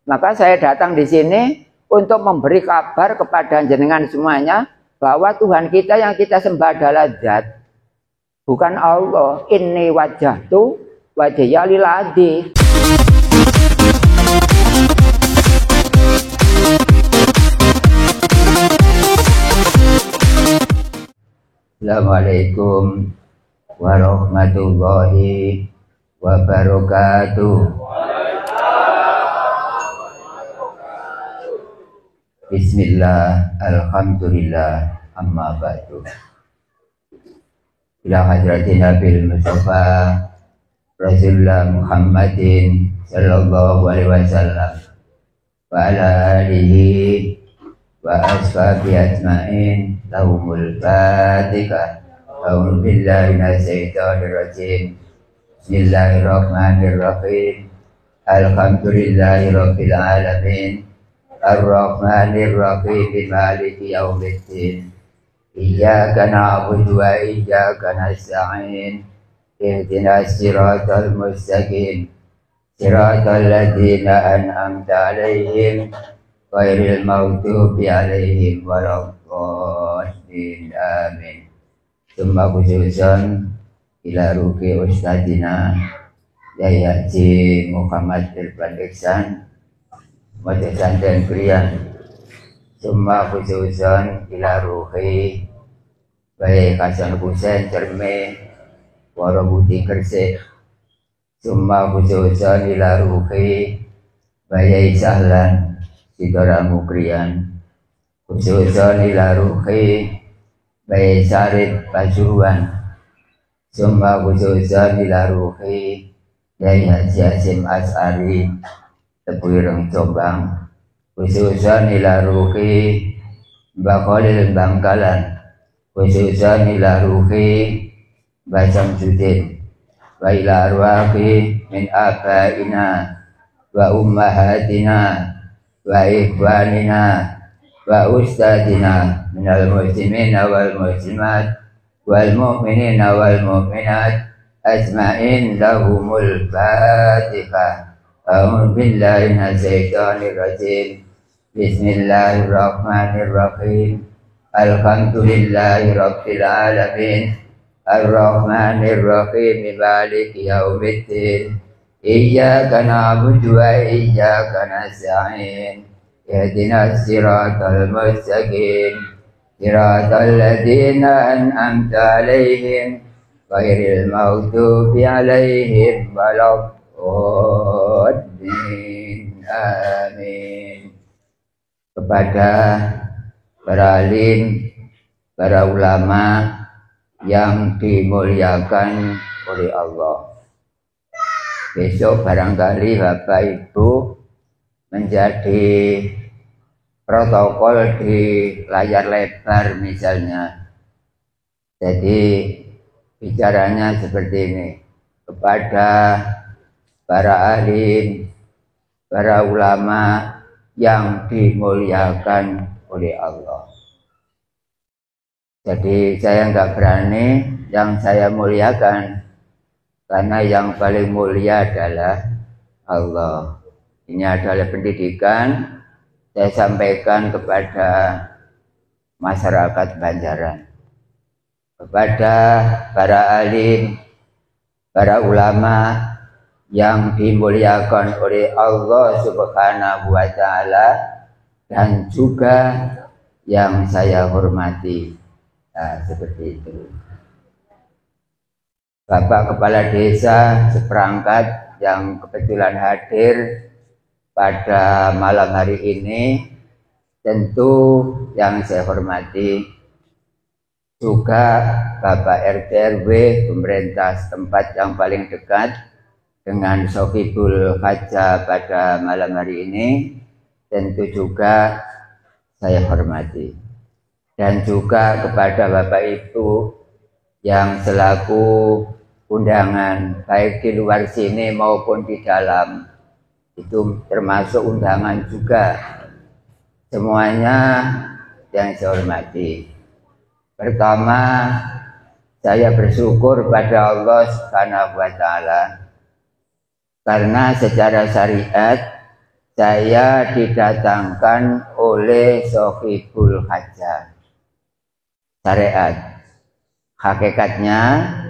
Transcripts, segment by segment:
Maka saya datang di sini untuk memberi kabar kepada jenengan semuanya bahwa Tuhan kita yang kita sembah adalah Zat, bukan Allah. Inni wajjahtu wajhiya lilladzi. Assalamualaikum warahmatullahi wabarakatuh. Bismillah, alhamdulillah, amma ba'du. Ila hadratin Nabil Mustafa Rasulullah Muhammadin sallallahu alaihi wasallam wa ala alihi wa ashabi ajma'in lahumul fatihah. A'udzu billahi minasyaitonir rajim. Bismillahirrahmanirrahim. Alhamdulillahi rabbil alamin. Ar-Rahmanir Rahim. Maliki yaumiddin. Iyyaka na'budu wa iyyaka nasta'in. Ihdinas siratal mustaqim. Siratal ladzina an'amta 'alaihim ghairil maghdubi 'alaihim waladdallin. Amin. Summa khususan ila ruki ustadina Yahya Haji Muhammad Irfan Iksan Majelis Santen Krian. Summa khususan ila ruhi Bayi Hasan Husain Cerme Warabuti Gresik. Summa khususan ila ruhi Bayi Sahlan Sidora Mukrian. Khususan ila ruhi Bayi Sarif Pasuruan. Summa khususan ila ruhi Yai Haji Hasim As'ari Tebuireng Jombang. Khususan ila ruhi Mbak Khalil Bangkalan. Khususan ila ruhi Mbak Samsudin. Wa ila arwahi min abaina wa ummahatina wa ikhwanina wa ustadina minal muslimina wal muslimat wal mu'minina wal mu'minat ajma'in lahumul fatihah. A'udzu billahi minasyaitonir rajim. Bismillahirrahmanirrahim. Alhamdulillahi rabbil alamin. Ar-Rahmanir Rahim. Maliki yaumiddin. Iyyaka na'budu wa iyyaka nasta'in. Ihdinas siratal mustaqim. Siratal ladzina an'amta 'alaihim ghairil maghdubi 'alaihim waladdallin. Amin. Kepada para alim, para ulama yang dimuliakan oleh Allah. Besok barangkali Bapak Ibu menjadi protokol di layar lebar misalnya. Jadi bicaranya seperti ini kepada para alim, para ulama yang dimuliakan oleh Allah. Jadi saya nggak berani yang saya muliakan, karena yang paling mulia adalah Allah. Ini adalah pendidikan saya sampaikan kepada masyarakat Banjaran, kepada para alim, para ulama yang dimuliakan oleh Allah Subhanahu wa Ta'ala, dan juga yang saya hormati. Nah, seperti itu. Bapak Kepala Desa seperangkat yang kebetulan hadir pada malam hari ini, tentu yang saya hormati, juga Bapak RT RW pemerintah setempat yang paling dekat dengan Sofibul Haja pada malam hari ini, tentu juga saya hormati. Dan juga kepada Bapak Ibu yang selaku undangan baik di luar sini maupun di dalam, itu termasuk undangan juga. Semuanya yang saya hormati. Pertama, saya bersyukur pada Allah Subhanahu wa Ta'ala, karena secara syariat saya didatangkan oleh Sohibul Hajat. Syariat. Hakikatnya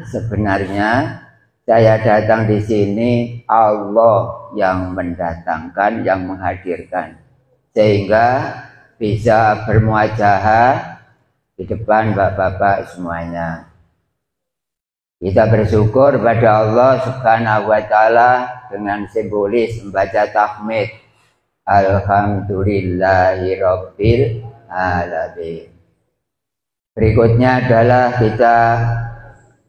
sebenarnya saya datang di sini Allah yang mendatangkan, yang menghadirkan, sehingga bisa bermuajahah di depan bapak-bapak semuanya. Kita bersyukur pada Allah Subhanahu wa Ta'ala dengan simbolis membaca tahmid Alhamdulillahi Rabbil Alamin. Berikutnya adalah kita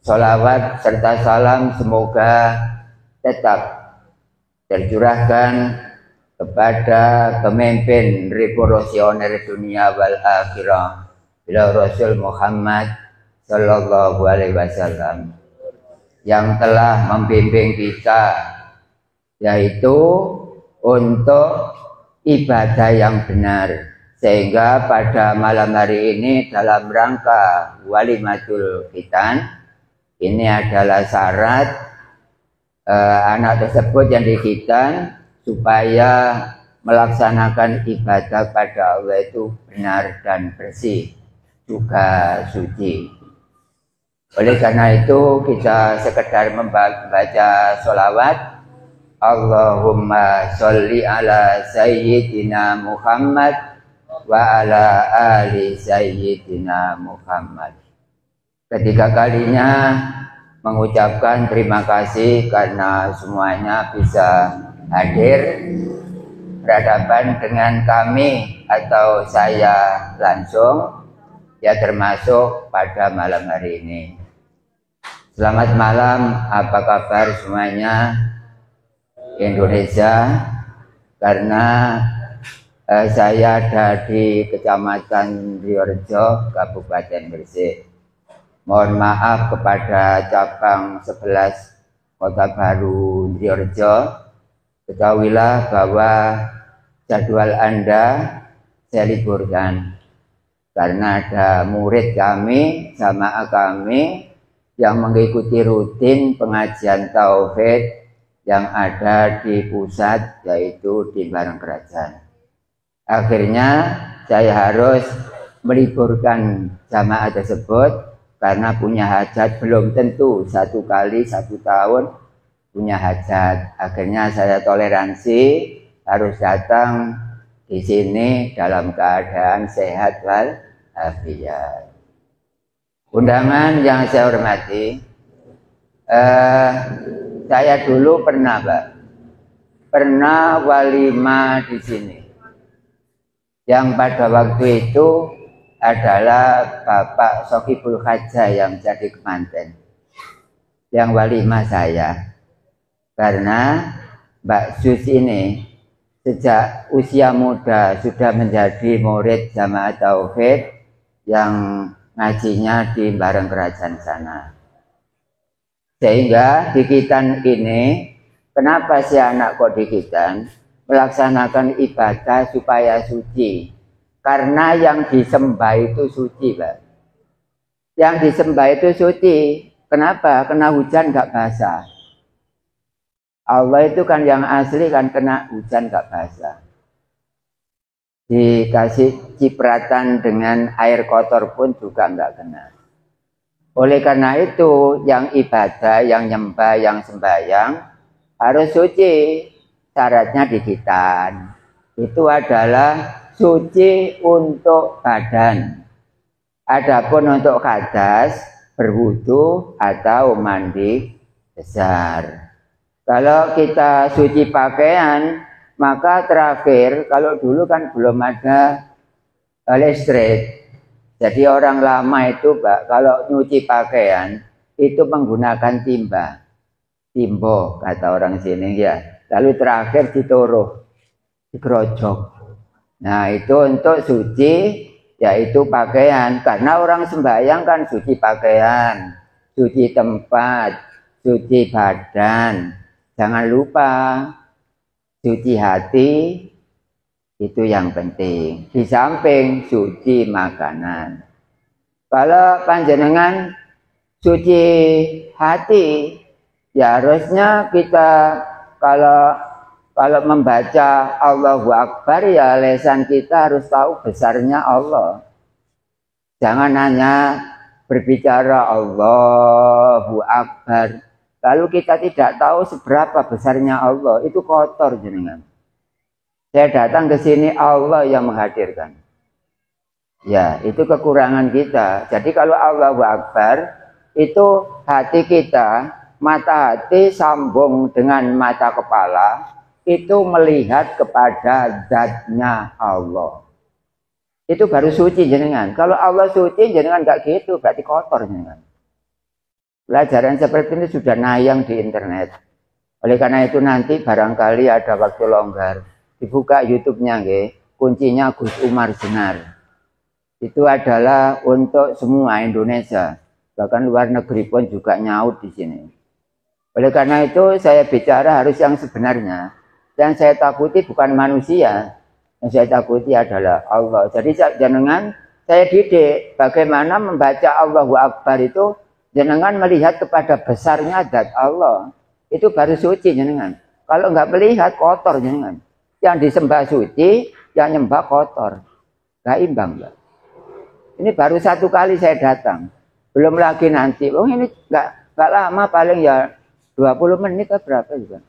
sholawat serta salam semoga tetap tercurahkan kepada pemimpin revolusioner dunia wal akhirah, bila Rasul Muhammad Sallallahu Alaihi Wasallam, yang telah membimbing kita, yaitu untuk ibadah yang benar. Sehingga pada malam hari ini dalam rangka Walimatul Khitan, ini adalah syarat anak tersebut yang dikhitan supaya melaksanakan ibadah pada Allah itu benar dan bersih, juga suci. Oleh karena itu kita sekedar membaca sholawat Allahumma sholli ala Sayyidina Muhammad wa ala ali Sayyidina Muhammad. Ketiga kalinya mengucapkan terima kasih karena semuanya bisa hadir berhadapan dengan kami atau saya langsung, ya termasuk pada malam hari ini. Selamat malam, apa kabar semuanya Indonesia? Karena saya ada di Kecamatan Riorejo, Kabupaten Gresik. Mohon maaf kepada cabang 11 Kota Baru Riorejo. Ketahuilah bahwa jadwal Anda saya liburkan karena ada murid kami, jamaah kami yang mengikuti rutin pengajian tauhid yang ada di pusat, yaitu di Bareng Kerajaan. Akhirnya saya harus meliburkan jamaah tersebut karena punya hajat, belum tentu 1 kali 1 tahun punya hajat. Akhirnya saya toleransi harus datang di sini dalam keadaan sehat wal afiat. Undangan yang saya hormati, saya dulu pernah walimah di sini. Yang pada waktu itu adalah Bapak Sohibul Hajat yang jadi kemanten, yang walimah saya. Karena Mbak Sus ini sejak usia muda sudah menjadi murid jamaah tauhid yang ngajinya di Bareng Kerajaan sana. Sehingga di Khitan ini, kenapa si anak kok di Khitan? Melaksanakan ibadah supaya suci. Karena yang disembah itu suci, Pak. Yang disembah itu suci. Kenapa? Kena hujan gak basah. Allah itu kan yang asli kan kena hujan gak basah. Dikasih cipratan dengan air kotor pun juga gak kena. Oleh karena itu, yang ibadah, yang nyembah, yang sembahyang harus suci. Syaratnya di Khitan itu adalah suci untuk badan. Adapun untuk hadas, berwudu atau mandi besar. Kalau kita suci pakaian, maka terakhir, kalau dulu kan belum ada listrik. Jadi orang lama itu, Pak, kalau nyuci pakaian itu menggunakan timba. Timbo kata orang sini ya. Lalu terakhir dituruh, digerojok. Nah itu untuk suci, yaitu pakaian. Karena orang sembahyang kan suci pakaian, suci tempat, suci badan. Jangan lupa suci hati, itu yang penting. Di samping suci makanan. Kalau panjenengan suci hati, ya harusnya kita kalau Kalau membaca Allahu Akbar ya lisan kita harus tahu besarnya Allah. Jangan hanya berbicara Allahu Akbar, lalu kita tidak tahu seberapa besarnya Allah, itu kotor jenengan. Saya datang ke sini Allah yang menghadirkan. Ya, itu kekurangan kita. Jadi kalau Allahu Akbar, itu hati kita, mata hati sambung dengan mata kepala, itu melihat kepada zatnya Allah. Itu baru suci jenengan. Kalau Allah suci jenengan nggak gitu, berarti kotor jenengan. Pelajaran seperti ini sudah nayang di internet. Oleh karena itu nanti barangkali ada waktu longgar, dibuka YouTube-nya, kuncinya Gus Umar Jenar. Itu adalah untuk semua Indonesia, bahkan luar negeri pun juga nyaut di sini. Oleh karena itu saya bicara harus yang sebenarnya. Yang saya takuti bukan manusia, yang saya takuti adalah Allah. Jadi jenengan saya didik bagaimana membaca Allahu Akbar itu jenengan melihat kepada besarnya zat Allah. Itu baru suci jenengan. Kalau nggak melihat kotor jenengan. Yang disembah suci, yang nyembah kotor. Nggak imbang, Mbak. Ini baru satu kali saya datang. Belum lagi nanti. Oh ini nggak lama, paling ya 20 menit atau berapa juga.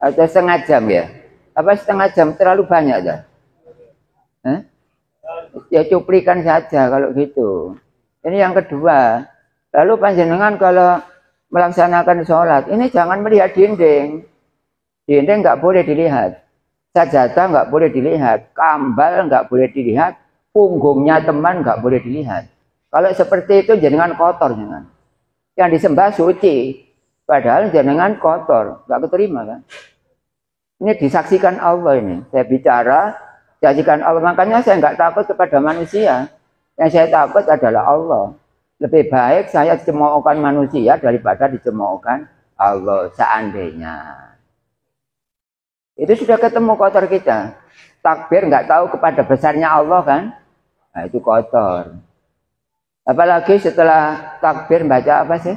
Atau setengah jam ya? Apa setengah jam terlalu banyak ya? Ya cuplikan saja kalau gitu. Ini yang kedua. Lalu panjenengan kalau melaksanakan sholat, ini jangan melihat dinding. Dinding nggak boleh dilihat. Sajadah nggak boleh dilihat. Kambal nggak boleh dilihat. Punggungnya teman nggak boleh dilihat. Kalau seperti itu jenengan kotor jenengan. Yang disembah suci. Padahal jenengan kotor, nggak keterima kan? Ini disaksikan Allah ini. Saya bicara, disaksikan Allah. Makanya saya nggak takut kepada manusia. Yang saya takut adalah Allah. Lebih baik saya dicemoohkan manusia daripada dicemoohkan Allah seandainya. Itu sudah ketemu kotor kita. Takbir nggak tahu kepada besarnya Allah kan? Nah itu kotor. Apalagi setelah takbir baca apa sih?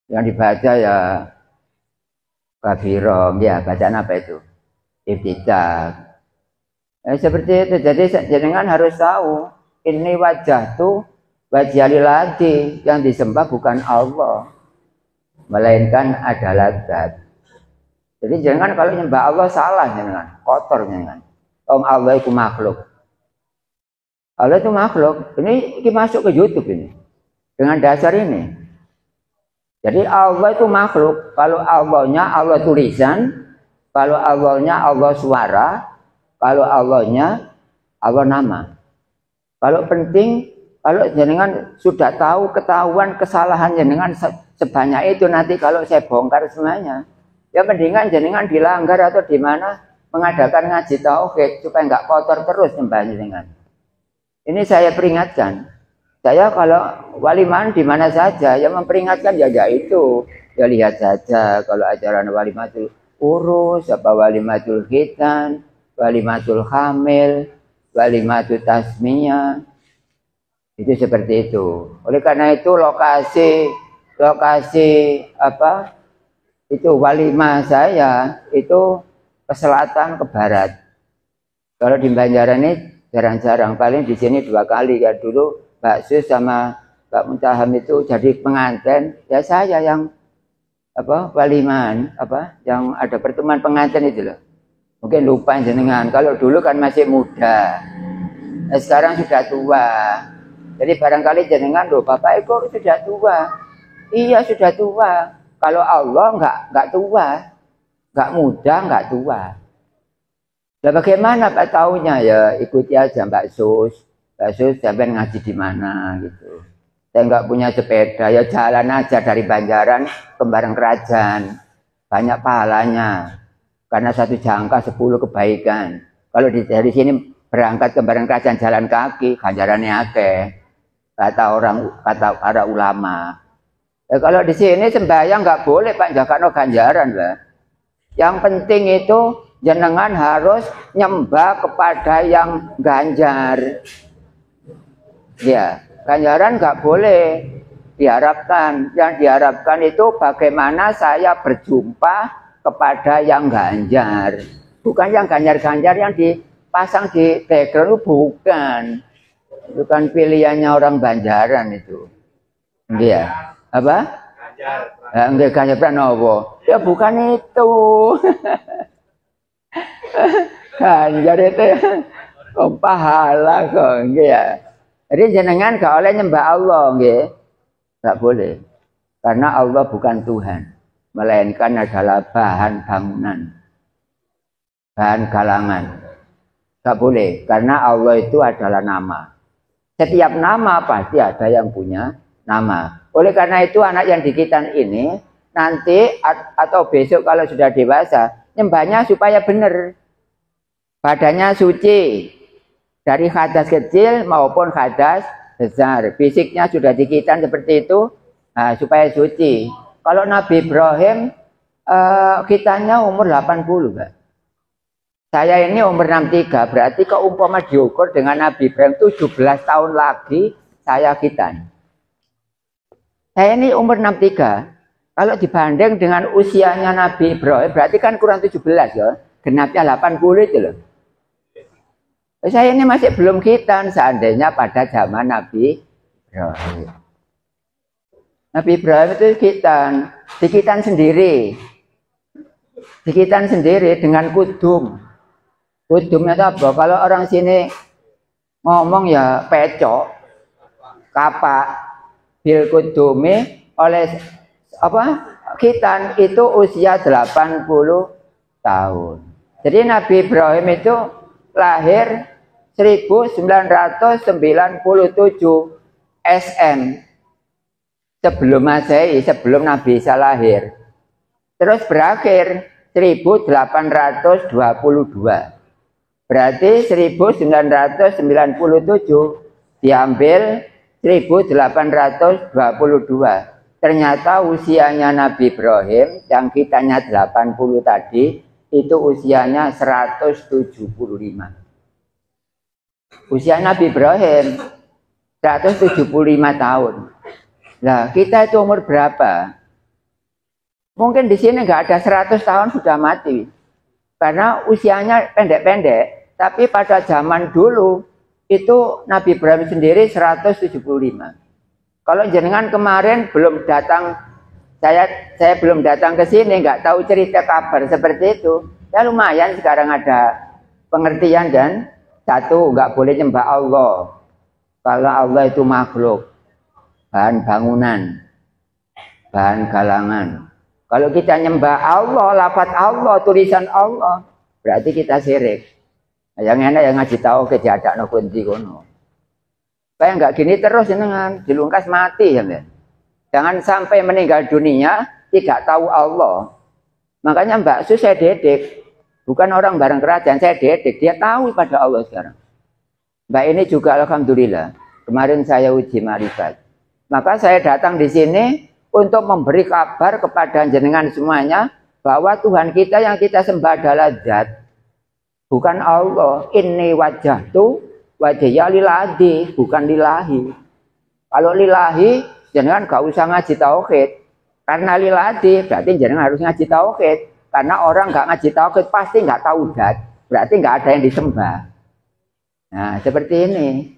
Yang dibaca ya kafirom, ya bacaan apa itu? Ibtidah. Seperti itu. Jadi jenengan harus tahu ini wajah tuh wajah lilladzi, yang disembah bukan Allah, melainkan adalah zat. Jadi jenengan kalau nyembah Allah salah jenengan, kotor jenengan. Allah itu makhluk. Allah itu makhluk. Ini masuk ke YouTube ini dengan dasar ini. Jadi Allah itu makhluk. Kalau Allahnya Allah tulisan, kalau Allahnya Allah suara, kalau Allahnya Allah nama. Kalau penting, kalau jenengan sudah tahu ketahuan kesalahan jenengan sebanyak itu, nanti kalau saya bongkar semuanya, ya mendingan jenengan dilanggar atau di mana mengadakan ngaji tauhid supaya nggak kotor terus nyembah jenengan. Ini saya peringatkan. Saya kalau waliman di mana saja yang memperingatkan ya itu. Ya lihat saja kalau acara walimatul urus, apa walimatul khitan, walimatul hamil, walimatul tasmiyah. Itu seperti itu. Oleh karena itu lokasi apa? Itu walimah saya itu ke selatan ke barat. Kalau di Banjaran ini jarang-jarang, paling di sini 2 kali ya dulu. Mbak Sus sama Mbak Muntaham itu jadi pengantin, ya saya yang apa waliman, apa yang ada pertemuan pengantin itu loh. Mungkin lupa jenengan, kalau dulu kan masih muda, nah, sekarang sudah tua. Jadi barangkali jenengan loh, Bapak Eko sudah tua. Iya sudah tua. Kalau Allah nggak tua, nggak muda, nggak tua. Nah, bagaimana Pak taunya ya ikuti aja Mbak Sus. Sus sampai ngaji di mana gitu. Saya nggak punya sepeda, ya jalan aja dari Banjaran ke Bareng Kerajaan. Banyak pahalanya. Karena 1 jangka 10 kebaikan. Kalau dari sini berangkat ke Bareng Kerajaan jalan kaki, ganjarannya akeh. Kata para ulama. Kalau di sini sembahyang nggak boleh Pak, jangan ganjaran lah. Yang penting itu jenengan harus nyembah kepada yang ganjar. Ya, ganjaran nggak boleh diharapkan. Yang diharapkan itu bagaimana saya berjumpa kepada yang ganjar. Bukan yang ganjar-ganjar yang dipasang di background itu bukan. Itu kan pilihannya orang Banjaran itu. Iya. Apa? Ganjar. Enggak Ganjar Pranowo. Ya bukan itu. Ganjar itu pahala kok, nggih ya. Jadi jenengan gak oleh nyembah Allah, nggih. Gak boleh. Karena Allah bukan Tuhan, melainkan adalah bahan bangunan, bahan galangan. Gak boleh, karena Allah itu adalah nama. Setiap nama pasti ada yang punya nama. Oleh karena itu anak yang dikitan ini nanti atau besok kalau sudah dewasa, nyembahnya supaya benar. Badannya suci dari hadas kecil maupun hadas besar. Fisiknya sudah dikitan seperti itu, nah, supaya suci. Kalau Nabi Ibrahim kitanya umur 80, Pak. Saya ini umur 63, berarti keumpama diukur dengan Nabi Ibrahim 17 tahun lagi saya kitan. Saya ini umur 63, kalau dibanding dengan usianya Nabi Ibrahim, berarti kan kurang 17 ya, genapnya 80 itu loh. Saya ini masih belum kitan seandainya pada zaman Nabi Ibrahim. Nabi Ibrahim itu dikitan sendiri. Dikitan sendiri dengan kudum. Kudumnya itu apa? Kalau orang sini ngomong ya pecok, kapak, bil kudumi oleh apa? Khitan itu usia 80 tahun. Jadi Nabi Ibrahim itu lahir 1997 SM sebelum Masehi, sebelum Nabi Isa lahir. Terus berakhir 1822. Berarti 1997 diambil 1822. Ternyata usianya Nabi Ibrahim yang kitanya 80 tadi itu usianya 175. Usia Nabi Ibrahim 175 tahun. Nah, kita itu umur berapa? Mungkin di sini nggak ada 100 tahun sudah mati. Karena usianya pendek-pendek. Tapi pada zaman dulu itu Nabi Ibrahim sendiri 175. Kalau jenengan kemarin belum datang, saya belum datang ke sini, nggak tahu cerita kabar seperti itu. Ya lumayan sekarang ada pengertian dan satu, nggak boleh nyembah Allah. Kalau Allah itu makhluk, bahan bangunan, bahan galangan. Kalau kita nyembah Allah, lafaz Allah, tulisan Allah, berarti kita syirik. Yang enak yang ngaji tahu kejadak no kunci kono. Supaya nggak gini terus jenengan, dilungkas mati ya. Jangan sampai meninggal dunia tidak tahu Allah. Makanya Mbak Su saya didik, bukan orang bareng kerajaan, saya didik, dia tahu pada Allah sekarang. Mbak ini juga alhamdulillah, kemarin saya uji marifat. Maka saya datang di sini untuk memberi kabar kepada jenengan semuanya bahwa Tuhan kita yang kita sembah adalah Zat, bukan Allah. Ini wajah tu wajahnya lillahi, bukan lillahi. Kalau lillahi jenengan gak usah ngaji tauhid, karena lillahi berarti jenengan harus ngaji tauhid. Karena orang gak ngaji tauhid pasti gak tahu Zat, berarti gak ada yang disembah. Nah seperti ini.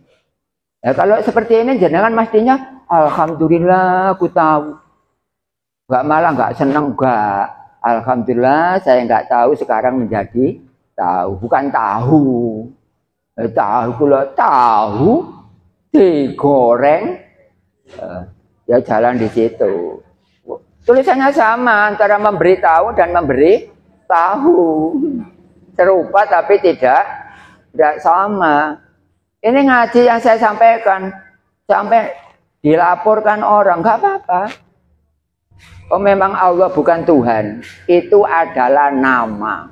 Ya, kalau seperti ini jenengan mestinya alhamdulillah aku tahu. Enggak malah enggak seneng enggak. Alhamdulillah saya enggak tahu sekarang menjadi tahu, bukan tahu. Tahu kula tahu digoreng. Ya jalan di situ. Tulisannya sama antara memberi tahu dan memberi tahu. Serupa tapi tidak sama. Ini ngaji yang saya sampaikan sampai dilaporkan orang, nggak apa-apa. Oh memang Allah bukan Tuhan, itu adalah nama.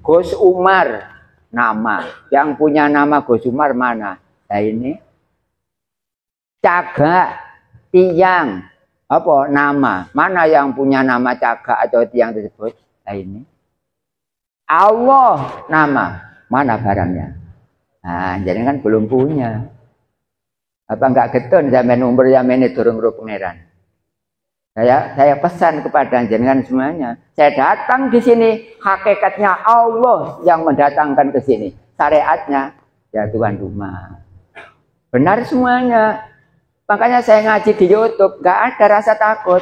Gus Umar nama, yang punya nama Gus Umar mana? Nah ini Cagak, Tiang, apa nama? Mana yang punya nama Cagak atau Tiang tersebut? Nah ini Allah nama, mana barangnya? Nah, jadi kan belum punya. Apa enggak getun zaman umur zaman ini turun ro pangeran. Saya pesan kepada jenengan semuanya. Saya datang di sini, hakikatnya Allah yang mendatangkan ke sini. Syariatnya ya Tuhan rumah. Benar semuanya. Makanya saya ngaji di YouTube, nggak ada rasa takut.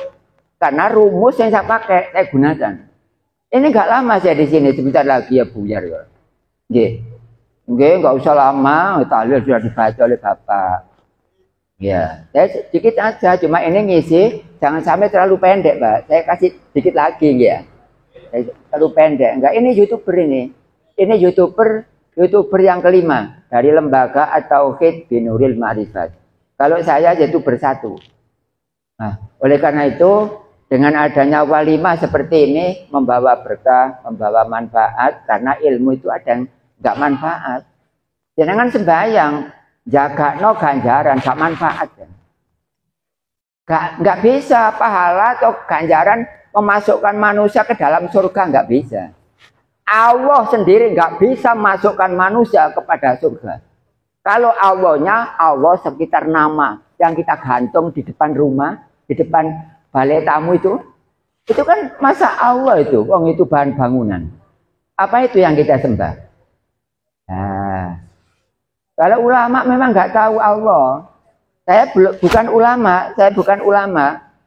Karena rumus yang saya pakai, saya gunakan. Ini nggak lama saya di sini, sebentar lagi ya buyar ya. Nggak usah lama, tahlil sudah dibaca oleh Bapak. Ya, saya sedikit aja, cuma ini ngisi, jangan sampai terlalu pendek, Pak. Saya kasih sedikit lagi, ya. Terlalu pendek. Enggak, ini YouTuber ini. Ini YouTuber yang kelima dari lembaga At-Tauhid Binuril Ma'rifat. Kalau saya YouTuber satu. Nah, oleh karena itu, dengan adanya walimah seperti ini, membawa berkah, membawa manfaat, karena ilmu itu ada yang enggak manfaat. Jangan sembahyang. Jaga no ganjaran, gak manfaat ya. Gak bisa pahala atau ganjaran memasukkan manusia ke dalam surga, gak bisa. Allah sendiri gak bisa masukkan manusia kepada surga. Kalau Allahnya, Allah sekitar nama yang kita gantung di depan rumah, di depan balai tamu itu kan masa Allah itu, wong itu bahan bangunan. Apa itu yang kita sembah? Nah, kalau ulama memang nggak tahu Allah. Saya bukan ulama,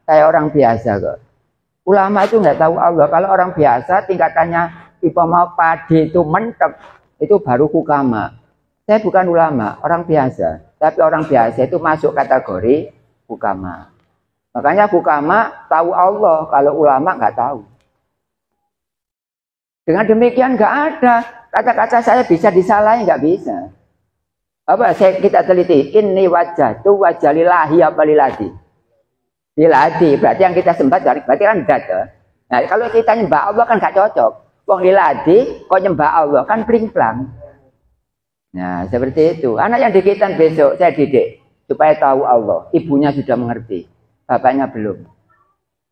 saya orang biasa kok. Ulama itu nggak tahu Allah. Kalau orang biasa tingkatannya mau padi itu mentek, itu baru hukama. Saya bukan ulama, orang biasa. Tapi orang biasa itu masuk kategori hukama. Makanya hukama tahu Allah, kalau ulama nggak tahu. Dengan demikian nggak ada kata-kata saya bisa disalahin, nggak bisa. Apa kita teliti, ini wajah itu wajah lillahi apa liladi? Liladi, berarti yang kita sembah berarti kan dada. Nah, kalau kita nyembah Allah kan gak cocok. Wong liladi, kok nyembah Allah kan pling-plang. Nah, seperti itu. Anak yang dikitan besok saya didik supaya tahu Allah. Ibunya sudah mengerti, bapaknya belum.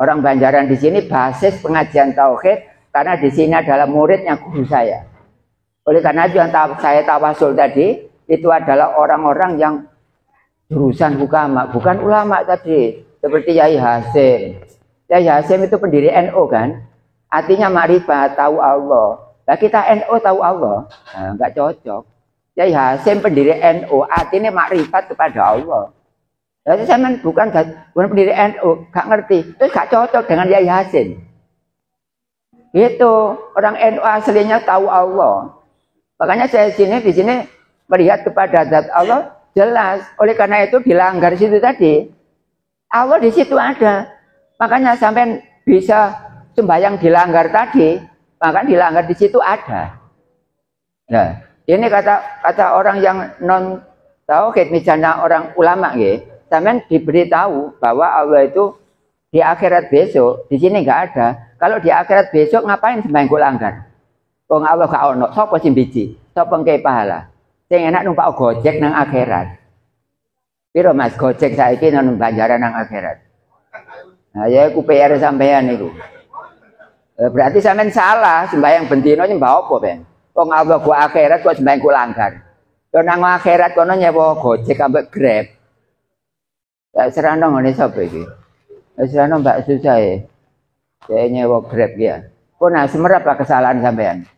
Orang Banjaran di sini basis pengajian tauhid karena di sini adalah muridnya guru saya. Oleh karena itu yang saya tawasul tadi itu adalah orang-orang yang jurusan hukama, bukan ulama tadi. Seperti Yai Hasim. Yai Hasim itu pendiri NU kan? Artinya makrifat, tahu Allah. Nah kita NU tahu Allah, nah, nggak cocok. Yai Hasim pendiri NU, artinya makrifat kepada Allah. Jadi saya bukan pendiri NU, nggak ngerti. Itu nggak cocok dengan Yai Hasim. Itu orang NU aslinya tahu Allah. Makanya saya di sini melihat kepada zat Allah jelas. Oleh karena itu dilanggar situ tadi. Allah di situ ada. Makanya sampai bisa sembahyang dilanggar tadi, maka dilanggar di situ ada. Nah, ini kata orang yang non tauhid, misalnya orang ulama gitu, sampai diberitahu bahwa Allah itu di akhirat besok, di sini nggak ada. Kalau di akhirat besok ngapain sembahyang kok langgar? Wong Allah gak ono, sapa sing biji? Sapa ngke pahala? Sing enak numpak Gojek nang akhirat. Piro Mas Gojek saiki nang Banjaran nang akhirat? Nah, ya iku PR sampean iku. Berarti sampean salah sembahyang bendino nyembah apa, Ben? Wong Allah ku akhirat kok sembahyang ku langgar. Yo nang akhirat kono nyewa Gojek ambek Grab. Ya serana ngene sapa iki? Serana Mbak Susah ya. Saya nyewa Grab ya. Kok nah semerap kesalahan sampean?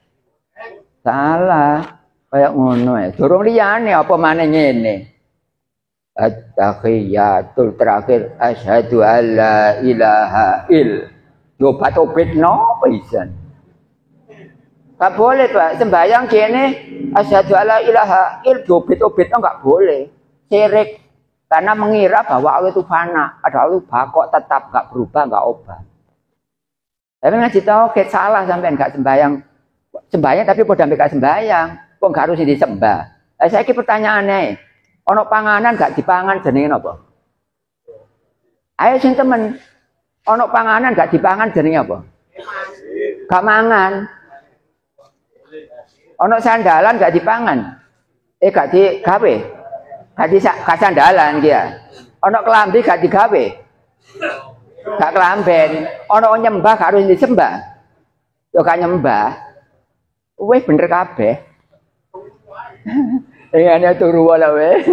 Salah. Kayak ngono ya. Durung liyane apa maneh ngene. At-tahiyatul terakhir asyhadu alla ilaha il. Coba tobitno pisan. Gak boleh, Pak. Sembayang kene asyhadu alla ilaha il dobit-dobitno enggak boleh. Syirik karena mengira bahwa Allah itu fana, padahal itu bakok tetap enggak berubah, enggak ubah. Tapi ngaji tauhid salah sampean enggak sembayang. Sembayang tapi padha mbek sembayang. Kok gak harus disembah? Saiki pertanyaane, ana panganan gak dipangan jenenge apa? Ayo sing temen, ana panganan gak dipangan jenenge apa? Gak mangan. Ana sandalan gak dipangan. Gak digawe. Gak sandalan ki ya. Ana kelambi gak digawe. Gak kelamben. Ana nyembah gak harus disembah. Yo gak nyembah. Wes bener kabeh. Ingane turu wala we.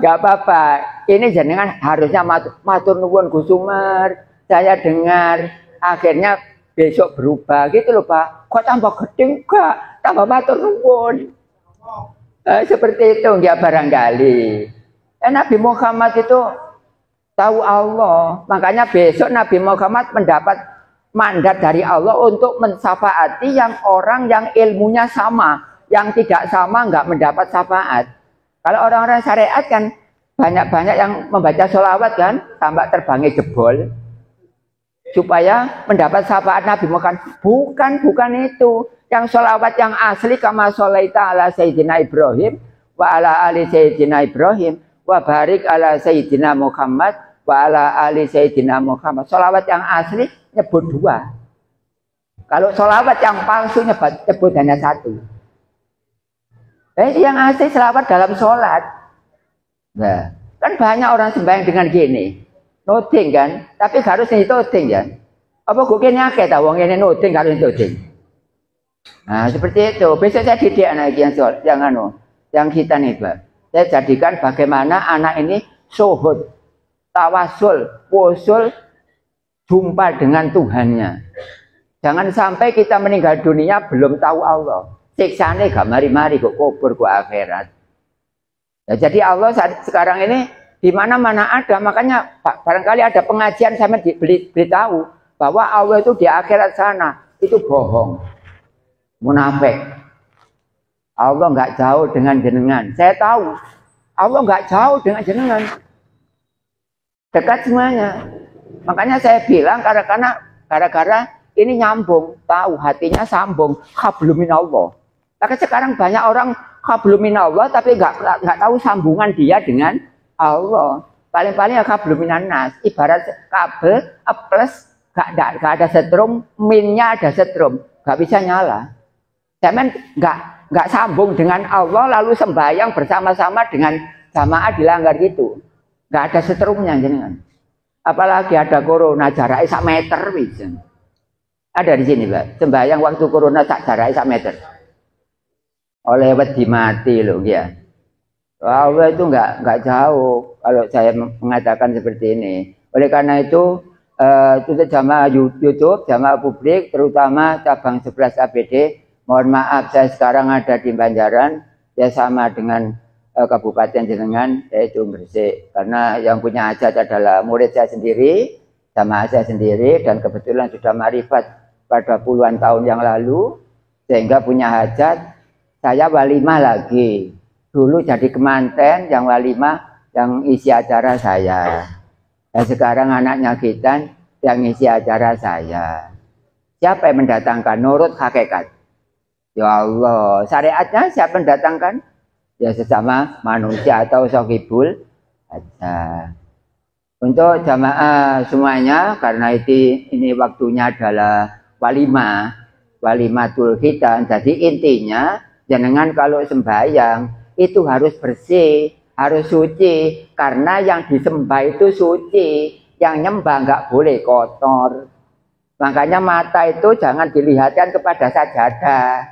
Gak apa-apa. ini jenengan harusnya matur nuwun Gus Umar, saya dengar, akhirnya besok berubah gitu loh Pak. Kok tambah gede enggak, tambah matur nuwun. Seperti itu enggak barangkali. Nabi Muhammad itu tahu Allah, makanya besok Nabi Muhammad mendapat mandat dari Allah untuk mensyafaati yang orang yang ilmunya sama, yang tidak sama enggak mendapat syafaat. Kalau orang-orang syariat kan banyak-banyak yang membaca sholawat kan, tambah terbangnya jebol supaya mendapat syafaat Nabi Muhammad. Bukan itu. Yang sholawat yang asli kama sholaita ala Sayyidina Ibrahim wa ala ali Sayyidina Ibrahim wa barik ala Sayyidina Muhammad wa ala ali Sayyidina Muhammad. Sholawat yang asli nyebut 2. Kalau sholawat yang palsu nyebut hanya 1. Yang asli sholawat dalam sholat. Nah, kan banyak orang sembahyang dengan gini. Noding kan, tapi harus ini noding ya. Apa gue kena akeh ta wong ini noding harus noding. Nah, seperti itu. Besok saya didik anak yang kita nih, Pak. Saya jadikan bagaimana anak ini syuhud, tawasul, wusul, jumpa dengan Tuhannya. Jangan sampai kita meninggal dunia belum tahu Allah. Siksane gak mari-mari kok kubur kok akhirat. Ya, jadi Allah saat sekarang ini di mana-mana ada, makanya barangkali ada pengajian saya beritahu bahwa Allah itu di akhirat sana itu bohong, munafik. Allah nggak jauh dengan jenengan. Saya tahu Allah nggak jauh dengan jenengan, dekat semuanya. Makanya saya bilang gara-gara ini nyambung, tahu hatinya sambung, hablumin Allah. Tapi sekarang banyak orang hablumin Allah tapi nggak tahu sambungan dia dengan Allah. Paling-paling ya habluminan nas. Ibarat kabel plus gak ada setrum, minnya ada setrum, gak bisa nyala. Zaman nggak sambung dengan Allah lalu sembahyang bersama-sama dengan jamaah dilanggar gitu. Nggak ada setrumnya jenengan. Apalagi ada corona jaraknya 1 meter bisa. Ada di sini, Pak. Sembahyang waktu corona jaraknya 1 meter. Oleh wedi mati loh ya. Allah itu nggak jauh kalau saya mengatakan seperti ini. Oleh karena itu untuk jamaah YouTube, jamaah publik, terutama cabang 11 APD, mohon maaf saya sekarang ada di Banjaran, ya sama dengan Kabupaten Jenengan, yaitu Gresik. Karena yang punya hajat adalah murid saya sendiri, jamaah saya sendiri, dan kebetulan sudah ma'rifat pada puluhan tahun yang lalu, sehingga punya hajat. Saya walimah lagi. Dulu jadi kemanten, yang walimah, yang isi acara saya. Dan sekarang anaknya kita yang isi acara saya. Siapa yang mendatangkan? Nurut hakikat. Ya Allah, syariatnya siapa mendatangkan? Ya sesama manusia atau sokibul aja. Untuk jamaah semuanya, karena ini waktunya adalah walimatul khitan. Jadi intinya, jenengan kalau sembahyang itu harus bersih, harus suci, karena yang disembah itu suci, yang nyembah nggak boleh kotor. Makanya mata itu jangan dilihatkan kepada sajadah,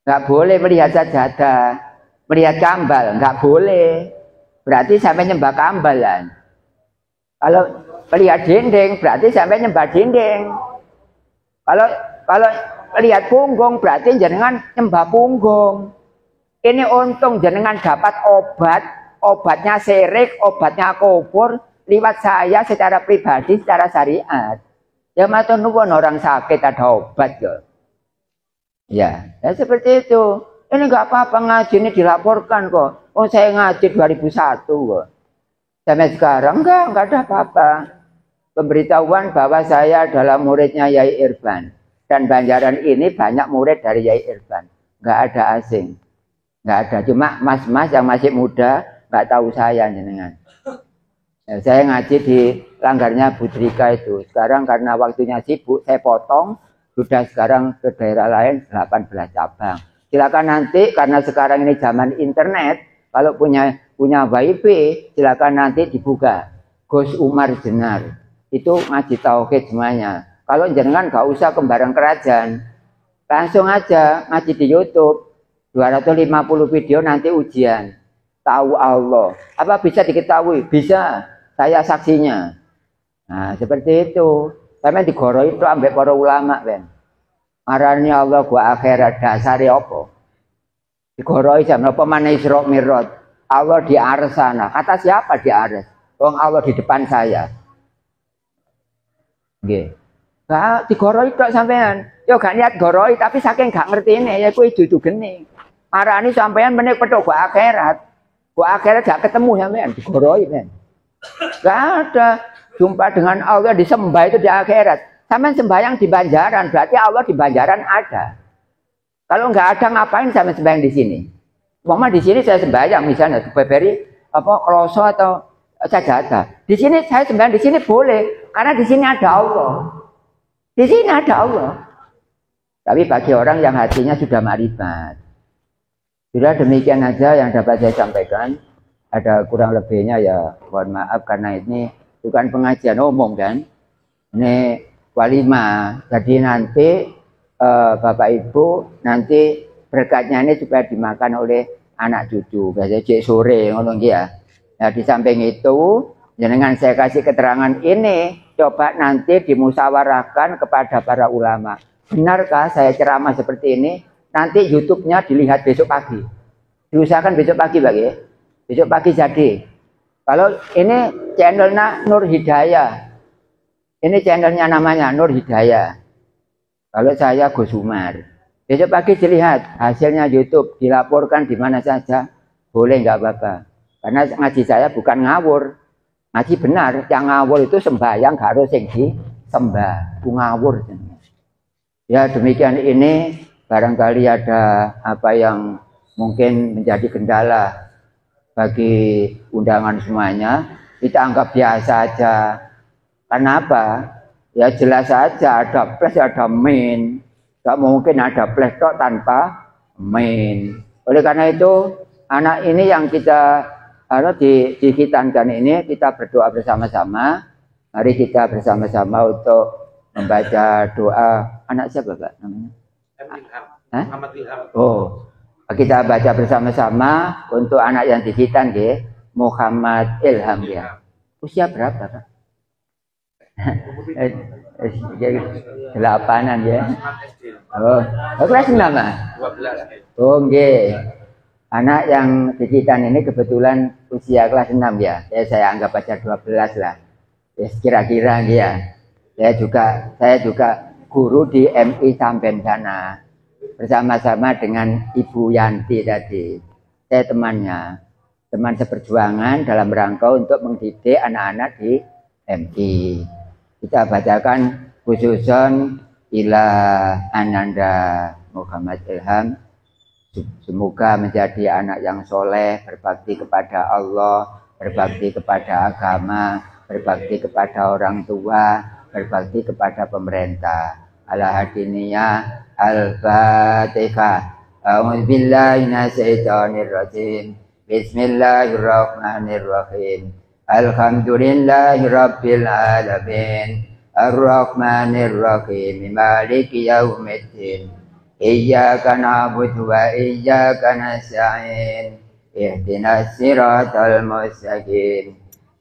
nggak boleh melihat sajadah, melihat kambal nggak boleh, berarti sampai nyembah kambalan. Kalau melihat dinding berarti sampai nyembah dinding. Kalau lihat punggung berarti jenengan nyembah punggung. Ini untung jenengan dapat obatnya syirik, obatnya kubur lewat saya secara pribadi, secara syariat. Ya matur nuwun orang sakit ada obat ya. Ya seperti itu. Ini nggak apa-apa ngaji ini dilaporkan kok. Oh saya ngaji 2001 kok. Sampai sekarang enggak ada apa-apa. Pemberitahuan bahwa saya adalah muridnya Yai Irfan. Dan Banjaran ini banyak murid dari Yai Irfan. Nggak ada asing. Nggak ada. Cuma mas-mas yang masih muda nggak tahu saya jenengan. Ya, saya ngaji di langgarnya Budrika itu. Sekarang karena waktunya sibuk, saya potong. Sudah sekarang ke daerah lain 18 cabang. Silakan nanti karena sekarang ini zaman internet. Kalau punya wifi, silakan nanti dibuka. Gus Umar Jenar. Itu ngaji tauhid semuanya. Kalau jenengan gak usah ke barang kerajaan, langsung aja ngaji di YouTube. 250 video nanti ujian. tahu Allah. Apa bisa diketahui? Bisa. Saya saksinya. Nah, seperti itu. Sampai digoroi itu ambek para ulama, Ben. Marani Allah gua akhirat dasare apa? Digoroi jam apa mana Isra Mi'raj. Allah di ares sana. Kata siapa di ares? Wong Allah di depan saya. Nggih. Nah, digoroi tok sampean. Yo gak niat goroi tapi saking gak ngertine ya kuwi dudu geni. Marani sampean meneh petuk gua akhirat. Gua akhirat gak ketemu sampean digoroi, Ben. Gak ada jumpa dengan Allah disembah itu di akhirat. Sampean sembahyang di Banjaran, berarti Allah di Banjaran ada. Kalau nggak ada ngapain sampean sembahyang di sini? Mama di sini saya sembahyang misalnya beberi apa kroso atau sajadah. Di sini saya sembahyang di sini boleh karena di sini ada Allah. Di sini ada Allah. Tapi bagi orang yang hatinya sudah makrifat. Sudah demikian aja yang dapat saya sampaikan. Ada kurang lebihnya ya mohon maaf karena ini bukan pengajian umum kan. Ini walimah. Jadi nanti Bapak Ibu nanti berkatnya ini supaya dimakan oleh anak cucu. Biasanya cek sore ngono ya. Nah di samping itu dengan saya kasih keterangan ini coba nanti dimusyawarahkan kepada para ulama. Benarkah saya ceramah seperti ini? Nanti YouTube-nya dilihat besok pagi. Diusahakan besok pagi bagi. Besok pagi jadi. Kalau ini channelnya Nur Hidayah. Ini channelnya namanya Nur Hidayah. Kalau saya Gus Umar. Besok pagi dilihat hasilnya YouTube. Dilaporkan di mana saja. Boleh nggak apa-apa. Karena ngaji saya bukan ngawur. Ngaji benar. Yang ngawur itu sembahyang harus yang disembah. Itu ngawur. Ya demikian ini. Barangkali ada apa yang mungkin menjadi kendala bagi undangan semuanya. Kita anggap biasa aja. Kenapa? Ya jelas saja ada plus ada min. Gak mungkin ada plus tok tanpa min. Oleh karena itu anak ini yang kita dihitankan ini kita berdoa bersama-sama. Mari kita bersama-sama untuk membaca doa. Anak siapa Pak namanya? Muhammad Ilham. Oh, kita baca bersama-sama untuk anak yang dihitan ya. Muhammad Ilham ya. Usia berapa Pak? Delapanan ya. Oh, kelas 6 ah? 12. Oh, nggih. Anak yang dikitan ini kebetulan usia kelas 6 ya. Ya saya anggap aja 12 lah. Ya kira-kira ya. Saya juga guru di MI Sampen sana. Bersama-sama dengan Ibu Yanti tadi. Saya temannya. Teman seperjuangan dalam rangka untuk mendidik anak-anak di MI. Kita bacakan khususon ila Ananda Muhammad Ilham. Semoga menjadi anak yang soleh, berbakti kepada Allah, berbakti kepada agama, berbakti kepada orang tua, berbakti kepada pemerintah. Ala hadiniyah Al-Fatihah. A'udzubillahi minasyaitonirrajim. Bismillahirrahmanirrahim. Alhamdulillahi Rabbil Alamin. Ar-Rahmanir-Rahim. Maliki yaumiddin. Iyyaka na'budu wa iyyaka nasta'in. Ihdinas siratal mustaqim.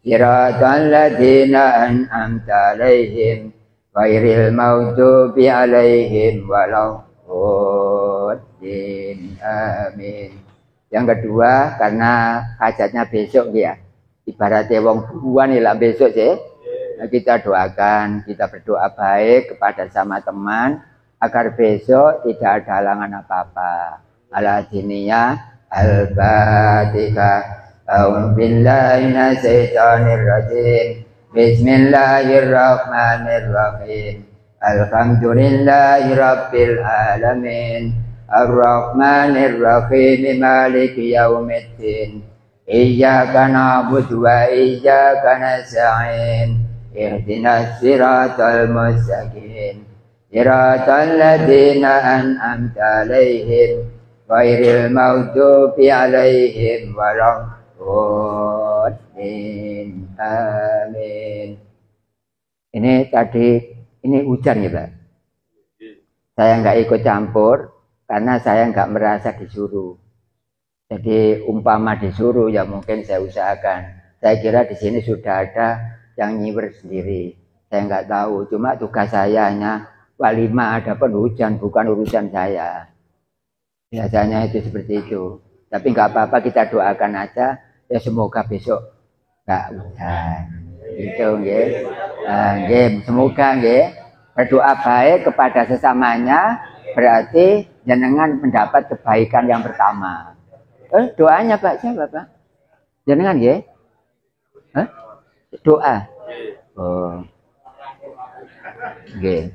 Siratal ladzina an'amta 'alaihim ghairil maghdubi 'alaihim waladdallin. Amin. Yang kedua karena hajatnya besok ya. Ibaratnya wong buruan lah besok sih. Nah, kita doakan, kita berdoa baik kepada sama teman agar besok tidak ada halangan apa-apa. Ala diniyah Al-Fatihah. A'udzubillahi minasyaitonirrajim. Bismillahirrahmanirrahim. Alhamdulillahi Rabbil Alamin. Ar-Rahmanir-Rahim. Maliki yaumiddin. Iyyaka na'budu wa iyyaka nasta'in. Ihdinas siratal mustaqim. Siratal ladzina an'amta 'alaihim ghairil maghdubi 'alaihim waladdallin. Amin. Ini tadi ini hujan ya Pak. Saya nggak ikut campur karena saya nggak merasa disuruh. Jadi umpama disuruh ya mungkin saya usahakan. Saya kira di sini sudah ada yang nyiwer sendiri. Saya nggak tahu. Cuma tugas saya hanya walimah ada hujan bukan urusan saya. Biasanya itu seperti itu. Tapi nggak apa-apa kita doakan aja. Ya semoga besok nggak hujan. Itu nggih. Semoga nggih berdoa baik kepada sesamanya berarti jenengan mendapat kebaikan yang pertama. Doanya Pak siapa Pak? Jenengan nggih? Doa. Oh. Nggih.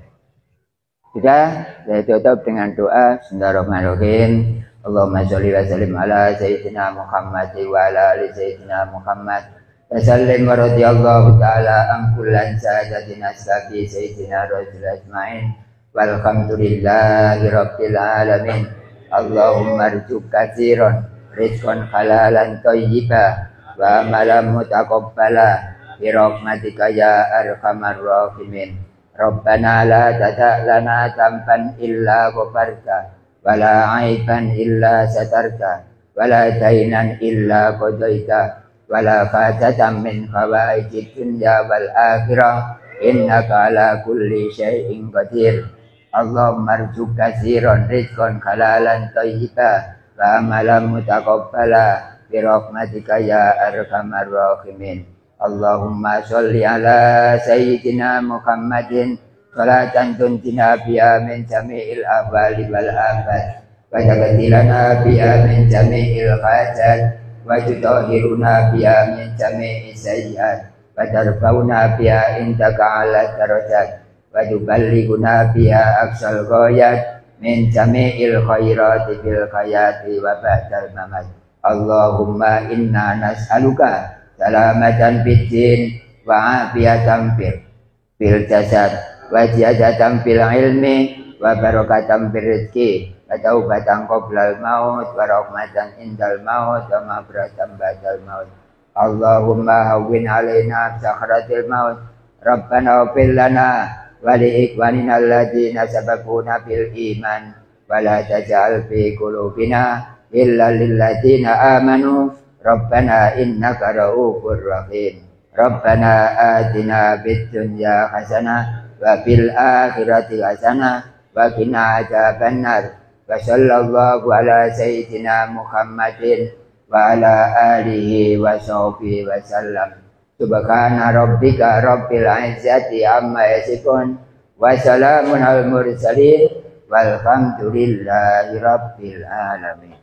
Sudah, saya tutup dengan doa Bismillahirrahmanirrahim. Allahumma sholli wa sallim ala sayyidina Muhammad wa ala ali sayyidina Muhammad. Wa sallim wa radhiyallahu ta'ala an kullan sadatina sabi sayyidina Rasul ajmain. Walhamdulillahi rabbil alamin. Allahumma rzuq katsiran rizqan halalan thayyiban wa amalan mutaqabbala bi rahmatika ya arhamar rahimin. Rabbana la tada' lana tampan illa ghafarta wa la aiban illa satarta wa la dainan illa qadaita wa la fatatan min hawaijid dunya wal akhirah innaka ala kulli syai'in qadir. Allahumma rzuq katsiran rizqan halalan thayyiban wa amalan mutaqabbala bi rahmatika ya arhamar rahimin. Allahumma sholli ala sayyidina Muhammadin salatan tunjina biha min jami'il ahwali wal afat wa taghfirlana biha min jami'il hajat wa tutahhiruna biha min jami'is sayyi'at wa tarfa'una biha indaka 'ala darajat wa tuballighuna biha aqsal ghayat min jami'il khairati fil hayati wa ba'dal mamat. Allahumma inna nas'aluka salamatan fid din wa afiyatan fil jasad wa ziyadatan fil ilmi wa barakatan fil rizqi wa taubatan qoblal maut wa rahmatan indal maut wa maghfiratan ba'dal maut. Allahumma hawwin alaina sakratil maut. Rabbana ighfir lana wa li ikhwanina alladziina sabaquna bil iman wa la taj'al fi qulubina illa lil ladziina amanu. Rabbana innaka ra'ufur rahim. Rabbana atina fid dunya hasanah wa fil akhirati hasanah wa qina adzabannar. Wa sallallahu ala sayyidina Muhammadin wa ala alihi wa sahbihi wa sallam. Subhana rabbika rabbil izzati amma yasifun wa salamun al mursalin walhamdulillahi rabbil alamin.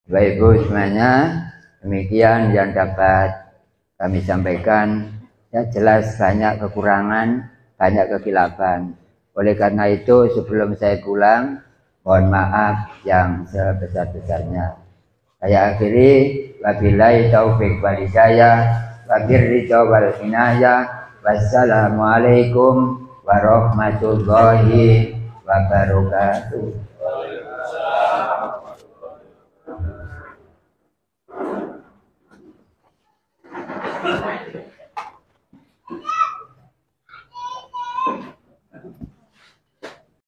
Baik Ibu semuanya, demikian yang dapat kami sampaikan. Ya jelas banyak kekurangan, banyak kekhilafan. Oleh karena itu sebelum saya pulang, mohon maaf yang sebesar-besarnya. Saya akhiri, wabillahi taufiq wal hidayah, wabirridha wal inayah. Wassalamualaikum warahmatullahi wabarakatuh. Thank you.